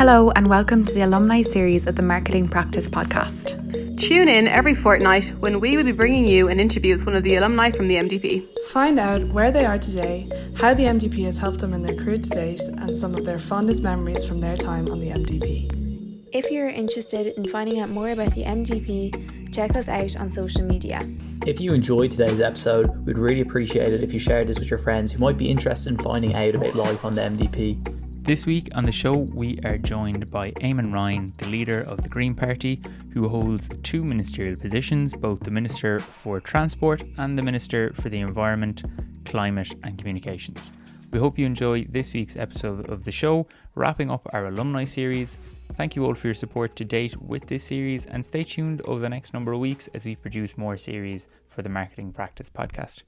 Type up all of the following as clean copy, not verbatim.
Hello and welcome to the alumni series of the Marketing Practice podcast. Tune in every fortnight when we will be bringing you an interview with one of the alumni from the MDP. Find out where they are today, how the MDP has helped them in their career to date, and some of their fondest memories from their time on the MDP. If you're interested in finding out more about the MDP, check us out on social media. If you enjoyed today's episode, we'd really appreciate it if you shared this with your friends who might be interested in finding out about life on the MDP. This week on the show, we are joined by Eamon Ryan, the leader of the Green Party, who holds two ministerial positions, both the Minister for Transport and the Minister for the Environment, Climate and Communications. We hope you enjoy this week's episode of the show, wrapping up our alumni series. Thank you all for your support to date with this series, and stay tuned over the next number of weeks as we produce more series for the Marketing Practice podcast.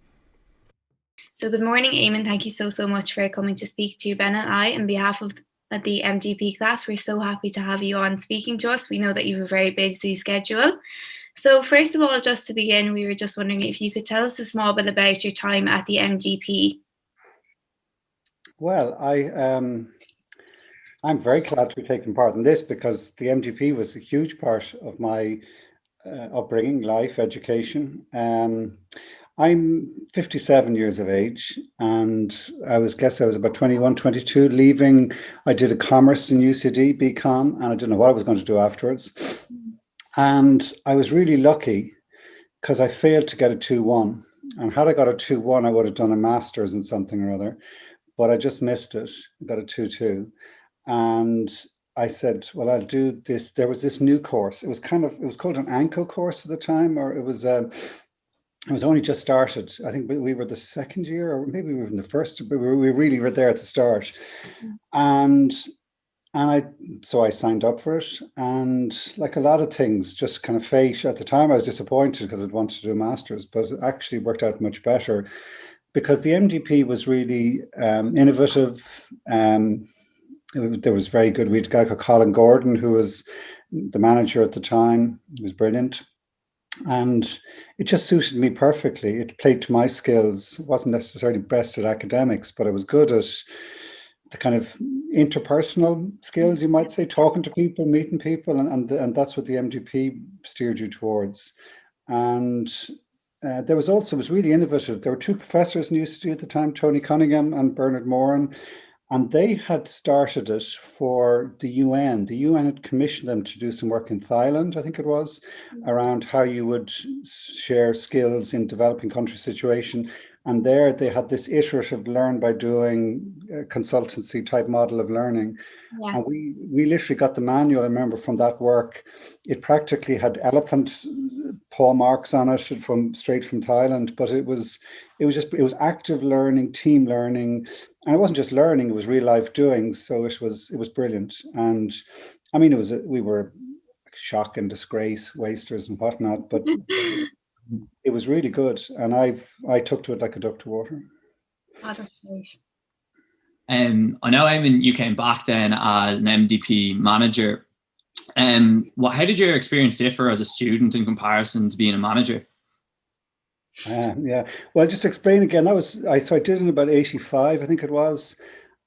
So good morning, Eamon. Thank you so much for coming to speak to Ben and I on behalf of the MDP class. We're so happy to have you on speaking to us. We know that you have a very busy schedule. So first of all, just to begin, we were just wondering if you could tell us a small bit about your time at the MDP. Well, I'm very glad to be taking part in this because the MDP was a huge part of my upbringing, life, education. I'm 57 years of age, and I was about 21, 22, leaving. I did a commerce in UCD, BCom, and I didn't know what I was going to do afterwards. And I was really lucky because I failed to get a 2-1. And had I got a 2-1, I would have done a master's in something or other, but I just missed it. I got a 2-2. And I said, well, I'll do this. There was this new course. It was called an ANCO course at the time, or it was only just started. I think we were the second year, or maybe we were in the first, but we really were there at the start. And I signed up for it. And like a lot of things, just kind of fate. At the time, I was disappointed because I'd wanted to do a master's, but it actually worked out much better because the MDP was really innovative. There was very good. We had a guy called Colin Gordon, who was the manager at the time. He was brilliant. And it just suited me perfectly. It played to my skills. It wasn't necessarily best at academics, but I was good at the kind of interpersonal skills, you might say, talking to people, meeting people, and that's what the MDP steered you towards. And it was really innovative. There were two professors in UCD at the time, Tony Cunningham and Bernard Moran, and they had started it for the UN. The UN had commissioned them to do some work in Thailand, I think it was, around how you would share skills in developing country situation. And there they had this iterative learn by doing consultancy type model of learning. Yeah. And we literally got the manual, I remember, from that work. It practically had elephant paw marks on it straight from Thailand, but it was active learning, team learning. And it wasn't just learning, it was real life doing. So it was brilliant. And I mean, we were shock and disgrace, wasters and whatnot, but it was really good. And I took to it like a duck to water. Oh, that's great. I know, Eamon, you came back then as an MDP manager. How did your experience differ as a student in comparison to being a manager? Yeah. Well, just to explain again, I did it in about 85, I think it was.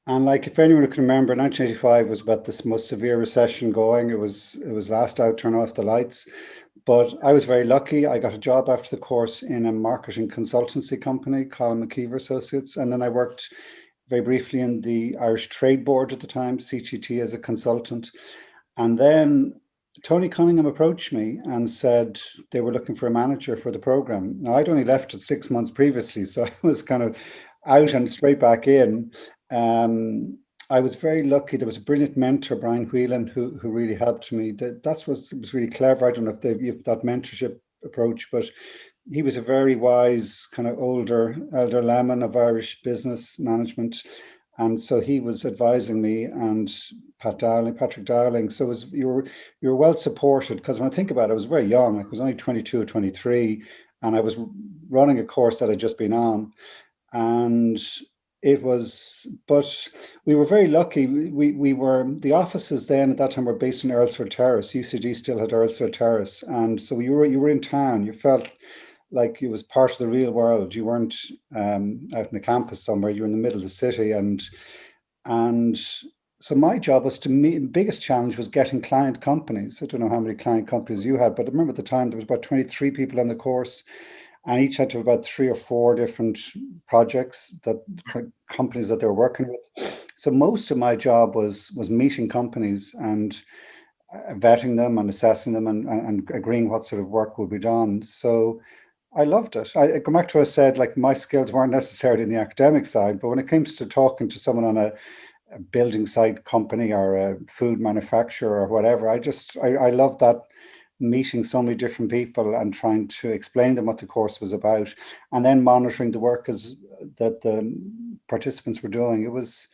And like, if anyone can remember, 1985 was about this most severe recession going. It was last out, turn off the lights. But I was very lucky. I got a job after the course in a marketing consultancy company, Colin McKeever Associates. And then I worked very briefly in the Irish Trade Board at the time, CTT, as a consultant. And then Tony Cunningham approached me and said they were looking for a manager for the program. Now, I'd only left it 6 months previously, so I was kind of out and straight back in. I was very lucky. There was a brilliant mentor, Brian Whelan, who really helped me. That's what was really clever. I don't know if they have that mentorship approach, but he was a very wise, kind of elder lemon of Irish business management. And so he was advising me, and Patrick Dowling. So you were well supported, because when I think about it, I was very young. I was only 22 or 23, and I was running a course that I'd just been on. And but we were very lucky. We were, the offices then at that time were based in Earlsford Terrace. UCD still had Earlsford Terrace. And so you were in town. You felt like it was part of the real world. You weren't out in the campus somewhere. You were in the middle of the city. And my job was to meet, the biggest challenge was getting client companies. I don't know how many client companies you had, but I remember at the time there was about 23 people on the course, and each had to have about 3 or 4 different projects, that companies that they were working with. So most of my job was meeting companies and vetting them and assessing them and agreeing what sort of work would be done. So I loved it. I go back to what I said, like my skills weren't necessarily in the academic side, but when it comes to talking to someone on a building site company or a food manufacturer or whatever, I love that, meeting so many different people and trying to explain them what the course was about, and then monitoring the work that the participants were doing. It was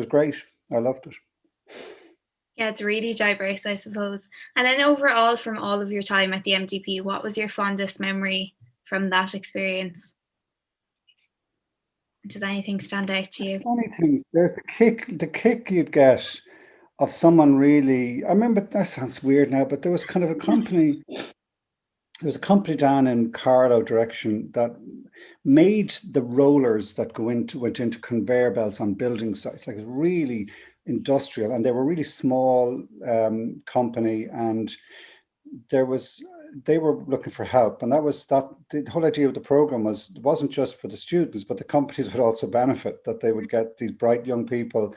great. I loved it. Yeah, it's really diverse, I suppose. And then overall, from all of your time at the MDP, what was your fondest memory from that experience? Does anything stand out to you? Funny things. There's the kick you'd get of someone really. I remember, that sounds weird now, but there was kind of a company. There was a company down in Carlow direction that made the rollers that went into conveyor belts on building sites. Like, it's really industrial, and they were really small company, and they were looking for help, and the whole idea of the program was, it wasn't just for the students, but the companies would also benefit, that they would get these bright young people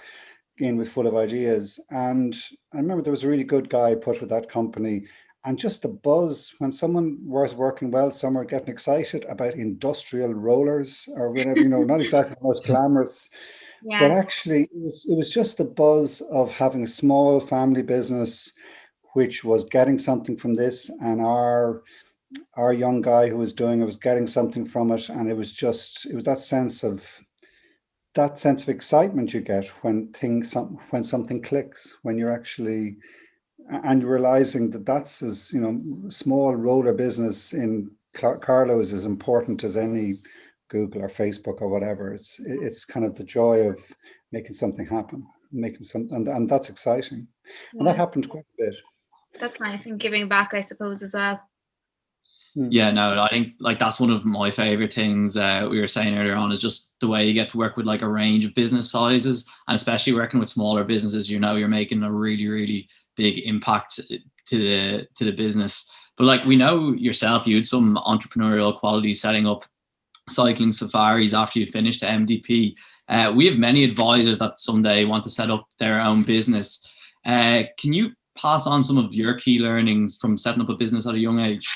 in with full of ideas. And I remember there was a really good guy put with that company, and just the buzz when someone was working well somewhere, getting excited about industrial rollers or whatever, not exactly the most glamorous. Yeah. But actually, it was just the buzz of having a small family business which was getting something from this, and our young guy who was doing it was getting something from it, and it was that sense of excitement you get when something clicks, when you're actually, and realizing that that's as small roller business in Carlow is as important as any Google or Facebook or whatever. It's kind of the joy of making something happen, and that's exciting. And that happened quite a bit. That's nice, and giving back, I suppose, as well. Yeah, no, I think like that's one of my favorite things we were saying earlier on, is just the way you get to work with like a range of business sizes, and especially working with smaller businesses, you're making a really, really big impact to the business. But like, we know yourself, you had some entrepreneurial qualities setting up cycling safaris after you finished the MDP. We have many advisors that someday want to set up their own business. Can you pass on some of your key learnings from setting up a business at a young age?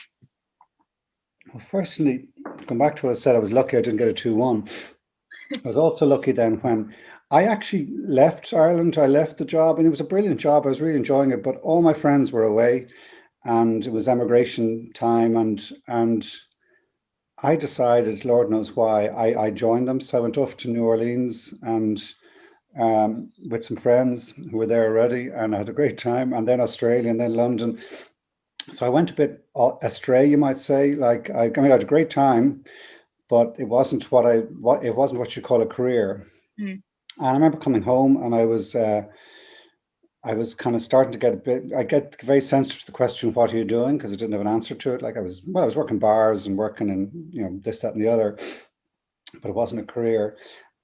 Well, firstly, come back to what I said, I was lucky I didn't get a 2-1. I was also lucky then when I actually left Ireland. I left the job, and it was a brilliant job. I was really enjoying it, but all my friends were away, and it was emigration time, and I decided, Lord knows why, I joined them. So I went off to New Orleans and with some friends who were there already, and I had a great time, and then Australia, and then London. So I went a bit astray, you might say. Like, I had a great time, but it wasn't what you call a career. And I remember coming home, and I was kind of starting to I get very sensitive to the question, what are you doing? Because I didn't have an answer to it. Like, I was working bars and working in, this, that, and the other, but it wasn't a career.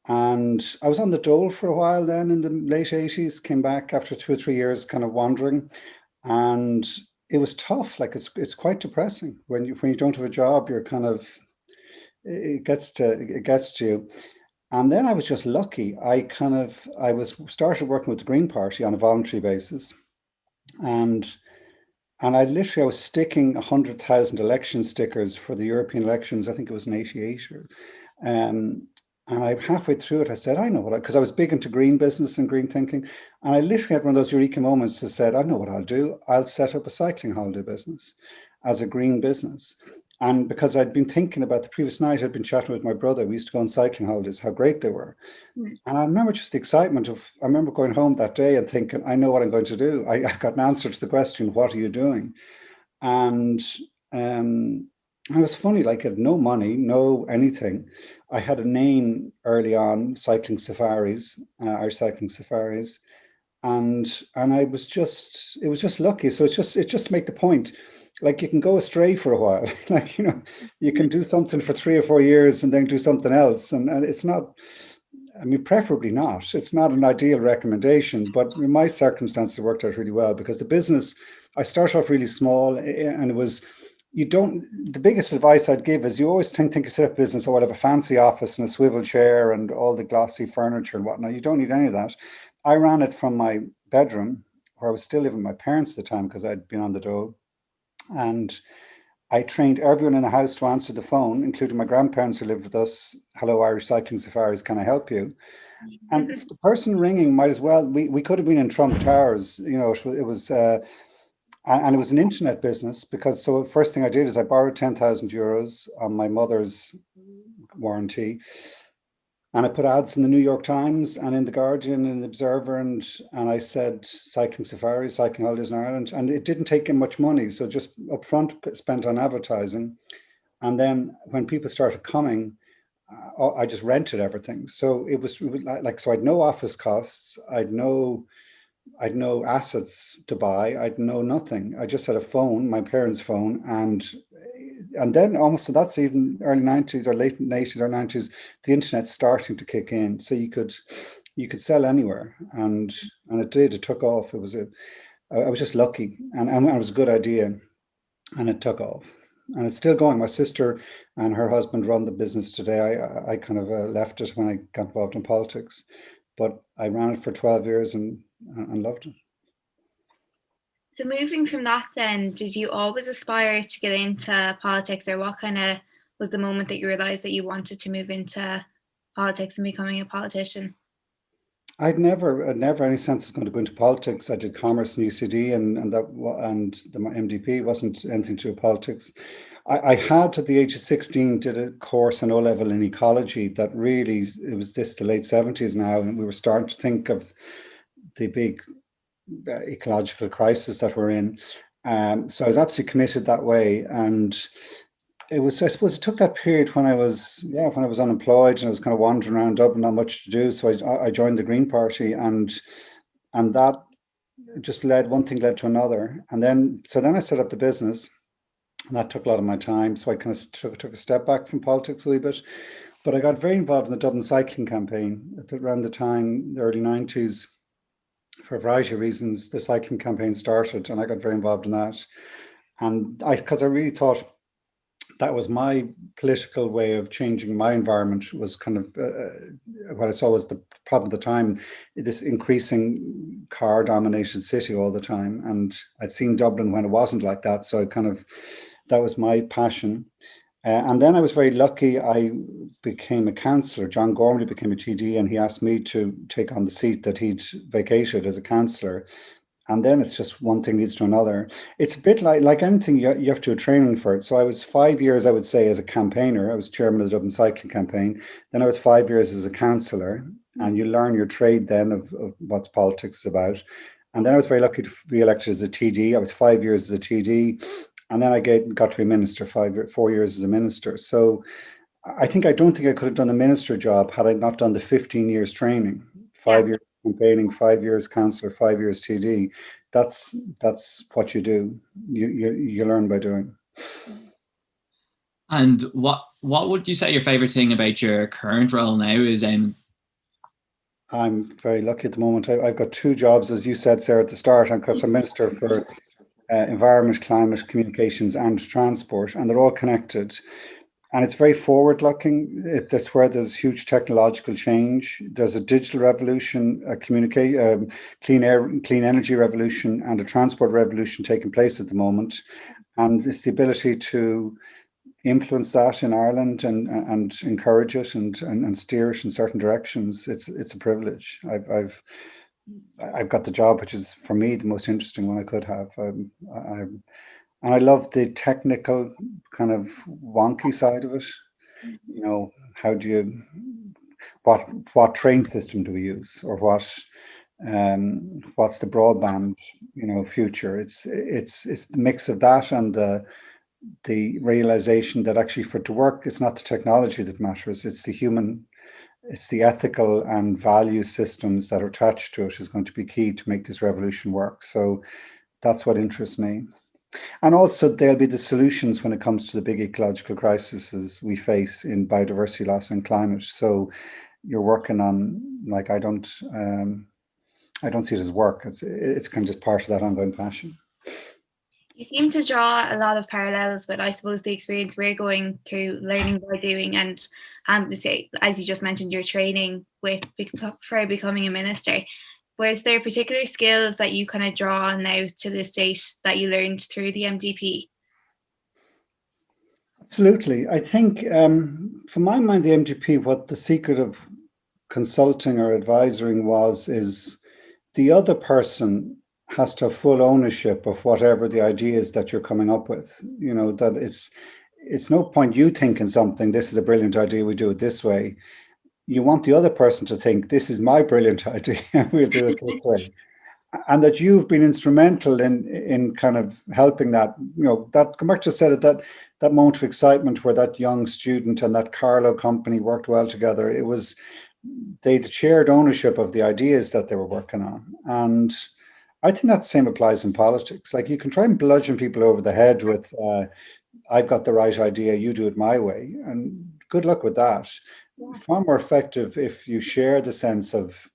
And I was on the dole for a while then in the late 80s, came back after 2 or 3 years kind of wandering, and it was tough. Like, it's quite depressing when you don't have a job. You're kind of, it gets to you. And then I was just lucky. I started working with the Green Party on a voluntary basis, and I was sticking 100,000 election stickers for the European elections. I think it was in '88, and I halfway through it, I said, I know what, because I was big into green business and green thinking, and I literally had one of those eureka moments that said, I know what I'll do. I'll set up a cycling holiday business as a green business. And because I'd been thinking about the previous night, I'd been chatting with my brother. We used to go on cycling holidays, how great they were. And I remember just the excitement I remember going home that day and thinking, I know what I'm going to do. I've got an answer to the question, what are you doing? And it was funny, like, I had no money, no anything. I had a name early on, Cycling Safaris, Irish Cycling Safaris. And it was just lucky. So it's just to make the point, like, you can go astray for a while. Like, you can do something for 3 or 4 years and then do something else. And it's not, I mean, preferably not. It's not an ideal recommendation, but in my circumstances, it worked out really well because the business, I started off really small, and it was, the biggest advice I'd give is you always think you set up a business, oh, I'll have a fancy office and a swivel chair and all the glossy furniture and whatnot. You don't need any of that. I ran it from my bedroom, where I was still living with my parents at the time because I'd been on the dole. And I trained everyone in the house to answer the phone, including my grandparents who lived with us. Hello, Irish Cycling Safaris, can I help you? And the person ringing might as well, we could have been in Trump Towers, it was, and it was an internet business because, so first thing I did is I borrowed 10,000 euros on my mother's warranty. And I put ads in the New York Times and in the Guardian and the Observer, and I said cycling safaris, cycling holidays in Ireland, and it didn't take in much money, so just upfront spent on advertising, and then when people started coming, I just rented everything. So it was like so I'd no office costs, I'd no assets to buy, I'd no nothing. I just had a phone, my parents' phone, and then almost, so that's even early 90s or late 80s or 90s, the internet's starting to kick in. So you could sell anywhere, and it took off. I was just lucky, and it was a good idea, and it took off, and it's still going. My sister and her husband run the business today. I kind of left it when I got involved in politics, but I ran it for 12 years and loved it. So moving from that then, did you always aspire to get into politics, or what kind of was the moment that you realised that you wanted to move into politics and becoming a politician? I'd never any sense of going to go into politics. I did commerce in UCD, and the MDP wasn't anything to do with politics. I had at the age of 16 did a course in O-level in ecology that really, it was the late 70s now, and we were starting to think of the big ecological crisis that we're in. So I was absolutely committed that way, and it was, I suppose, it took that period when I was unemployed and I was kind of wandering around Dublin, not much to do. So I joined the Green Party, and that just one thing led to another, and then I set up the business, and that took a lot of my time. So I kind of took a step back from politics a wee bit, but I got very involved in the Dublin cycling campaign around the time, the early 90s. For a variety of reasons, the cycling campaign started, and I got very involved in that. And because I really thought that was my political way of changing my environment, was kind of what I saw was the problem at the time, this increasing car-dominated city all the time. And I'd seen Dublin when it wasn't like that. So that was my passion. And then I was very lucky. I became a councillor. John Gormley became a TD, and he asked me to take on the seat that he'd vacated as a councillor. And then it's just one thing leads to another. It's a bit like anything, you have to do training for it. So I was 5 years, I would say, as a campaigner. I was chairman of the Dublin Cycling Campaign. Then I was 5 years as a councillor, and you learn your trade then of what politics is about. And then I was very lucky to be elected as a TD. I was 5 years as a TD. And then I got to be minister, 4 years as a minister. So I don't think I could have done the minister job had I not done the 15 years training, 5 years campaigning, 5 years councillor, 5 years TD. That's what you do. You learn by doing. And what would you say your favourite thing about your current role now is, Eamon? I'm very lucky at the moment. I've got two jobs, as you said, Sarah, at the start, because I'm Minister for Environment, Climate, Communications and Transport, and they're all connected. And it's very forward-looking. That's where there's huge technological change. There's a digital revolution, a clean energy revolution, and a transport revolution taking place at the moment. And it's the ability to influence that in Ireland and encourage it and steer it in certain directions. It's a privilege. I've got the job, which is for me the most interesting one I could have. And I love the technical kind of wonky side of it. You know, what train system do we use, or what's the broadband, future? It's the mix of that and the realization that actually for it to work, it's not the technology that matters, it's the human. It's the ethical and value systems that are attached to it is going to be key to make this revolution work. So that's what interests me. And also there'll be the solutions when it comes to the big ecological crises we face in biodiversity loss and climate. So you're working on. Like, I don't see it as work. It's kind of just part of that ongoing passion. You seem to draw a lot of parallels with, I suppose, the experience we're going through, learning by doing, and say, as you just mentioned, your training for becoming a minister. Was there particular skills that you kind of draw on now to this date that you learned through the MDP? Absolutely. I think, from my mind, the MDP, what the secret of consulting or advising is the other person has to have full ownership of whatever the ideas that you're coming up with. You know, that it's no point you thinking something, this is a brilliant idea, we do it this way. You want the other person to think, this is my brilliant idea, we'll do it this way. And that you've been instrumental in kind of helping that, you know, that Commercial said it, that moment of excitement where that young student and that Carlo company worked well together. It was, they'd shared ownership of the ideas that they were working on. And I think that same applies in politics. Like, you can try and bludgeon people over the head with, I've got the right idea, you do it my way. And good luck with that. Yeah. Far more effective if you share the sense of,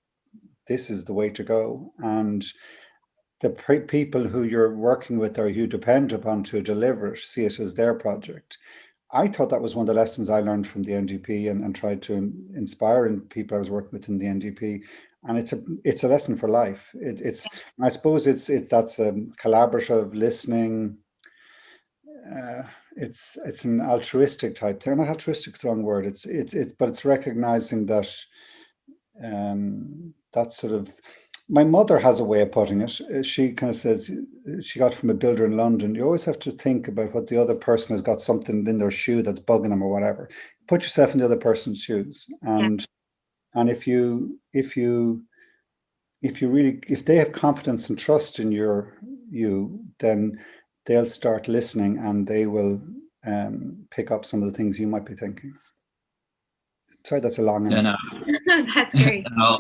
this is the way to go. And the people who you're working with or you depend upon to deliver it, see it as their project. I thought that was one of the lessons I learned from the NDP and tried to inspire in people I was working with in the NDP. And it's a lesson for life. I suppose it's that's a collaborative listening. It's an altruistic type. They're not altruistic, the wrong word. But it's recognizing that that sort of. My mother has a way of putting it. She kind of says, she got from a builder in London, you always have to think about what the other person has got, something in their shoe that's bugging them or whatever. Put yourself in the other person's shoes. And if they have confidence and trust in you, then they'll start listening and they will pick up some of the things you might be thinking. Sorry, that's a long answer. No. That's great. No,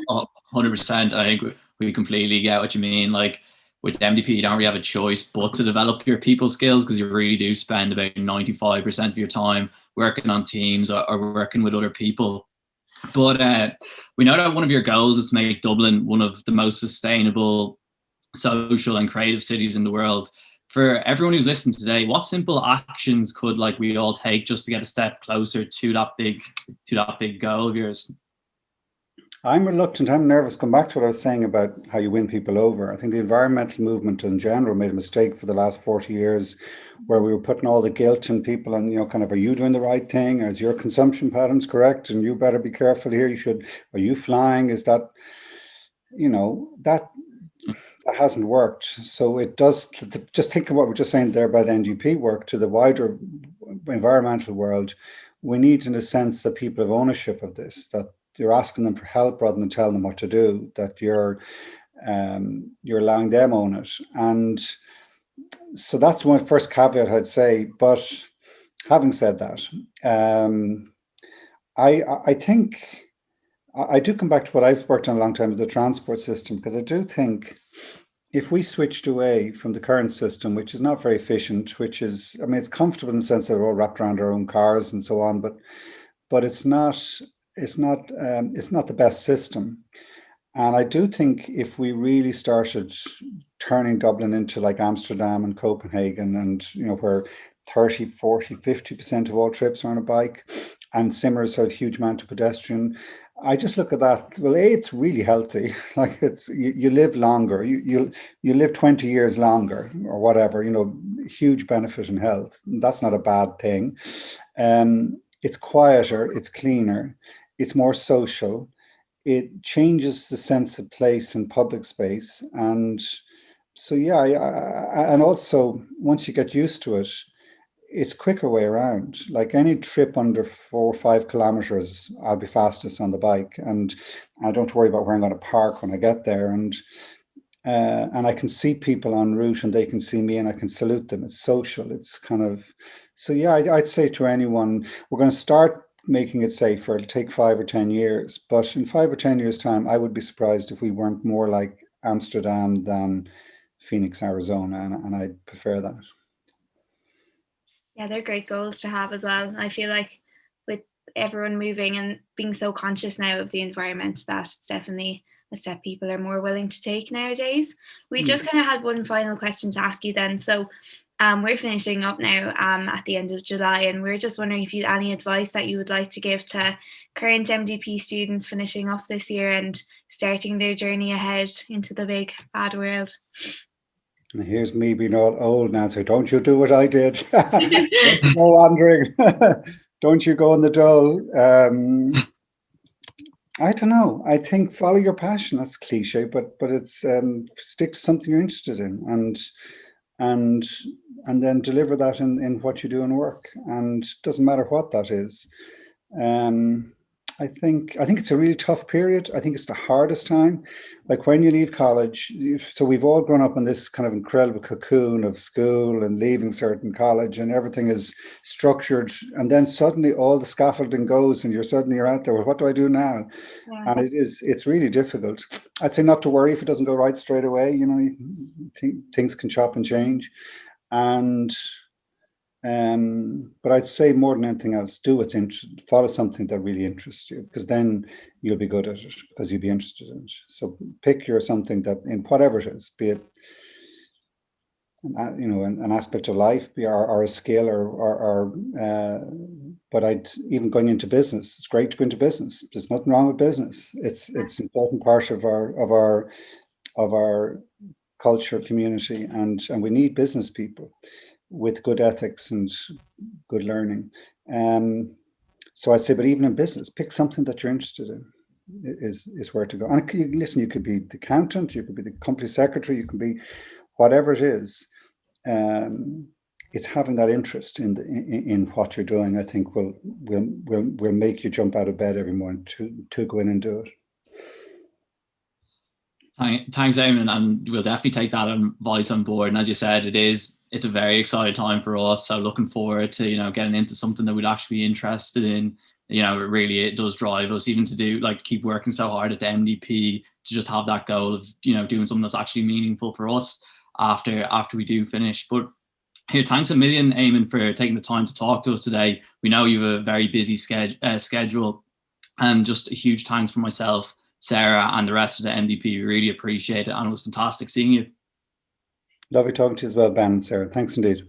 100%. I think we completely get what you mean. Like, with MDP, you don't really have a choice but to develop your people skills, because you really do spend about 95% of your time working on teams or working with other people. But we know that one of your goals is to make Dublin one of the most sustainable, social and creative cities in the world. For everyone who's listening today, what simple actions could we all take just to get a step closer to that big goal of yours? I'm reluctant, I'm nervous. Come back to what I was saying about how you win people over. I think the environmental movement in general made a mistake for the last 40 years where we were putting all the guilt on people and, kind of, are you doing the right thing? Is your consumption patterns correct? And you better be careful here. Are you flying? Is that, that hasn't worked. So it does, just think of what we're just saying there by the NGP work to the wider environmental world. We need, in a sense, that people have ownership of this, that you're asking them for help rather than telling them what to do, that you're allowing them own it. And so that's one first caveat I'd say. But having said that, I think I do come back to what I've worked on a long time with the transport system, because I do think if we switched away from the current system, which is not very efficient, which is, it's comfortable in the sense that we're all wrapped around our own cars and so on, but it's not the best system. And I do think if we really started turning Dublin into like Amsterdam and Copenhagen, and where 30, 40, 50% of all trips are on a bike, and Simmers have a huge amount of pedestrian, I just look at that. Well, it's really healthy. Like, it's you live longer. You live 20 years longer or whatever. Huge benefit in health. That's not a bad thing. It's quieter. It's cleaner. It's more social. It changes the sense of place in public space. And so, and also once you get used to it, it's quicker way around. Like, any trip under 4 or 5 kilometers, I'll be fastest on the bike, and I don't worry about where I'm going to park when I get there. And I can see people en route, and they can see me, and I can salute them. It's social. It's kind of, so I'd say to anyone, we're going to start making it safer. It'll take 5 or 10 years, but in 5 or 10 years' time, I would be surprised if we weren't more like Amsterdam than Phoenix, Arizona, and I prefer that. Yeah, they're great goals to have as well. I feel like with everyone moving and being so conscious now of the environment, that it's definitely a step people are more willing to take nowadays. We just kind of had one final question to ask you then. So we're finishing up now at the end of July, and we're just wondering if you had any advice that you would like to give to current MDP students finishing up this year and starting their journey ahead into the big bad world. And here's me being all old now, so don't you do what I did. Don't you go wandering. Don't you go in the dole. I don't know. I think follow your passion. That's cliche, but it's stick to something you're interested in, and then deliver that in what you do in work. And it doesn't matter what that is. I think it's a really tough period. I think it's the hardest time. Like when you leave college, so we've all grown up in this kind of incredible cocoon of school and leaving certain college, and everything is structured. And then suddenly all the scaffolding goes, and you're out there. Well, what do I do now? Yeah. And it's really difficult. I'd say not to worry if it doesn't go right straight away. You know, things can chop and change, but I'd say more than anything else, follow something that really interests you, because then you'll be good at it because you'll be interested in it. So pick something that, in whatever it is, be it an aspect of life, or a skill, but even going into business, it's great to go into business. There's nothing wrong with business. It's an important part of our culture, community, and we need business people with good ethics and good learning. So I'd say, but even in business, pick something that you're interested in is where to go. And listen, you could be the accountant, you could be the company secretary, you can be whatever it is. It's having that interest in what you're doing, I think will make you jump out of bed every morning to go in and do it. Thanks, Eamon, and we'll definitely take that advice on board. And as you said, it's a very exciting time for us. So looking forward to getting into something that we'd actually be interested in. It does drive us even to keep working so hard at the MDP, to just have that goal of doing something that's actually meaningful for us after we do finish. But here, thanks a million, Eamon, for taking the time to talk to us today. We know you have a very busy schedule, and just a huge thanks from myself, Sarah, and the rest of the MDP. We really appreciate it, and it was fantastic seeing you. Lovely talking to you as well, Ben and Sarah. Thanks indeed.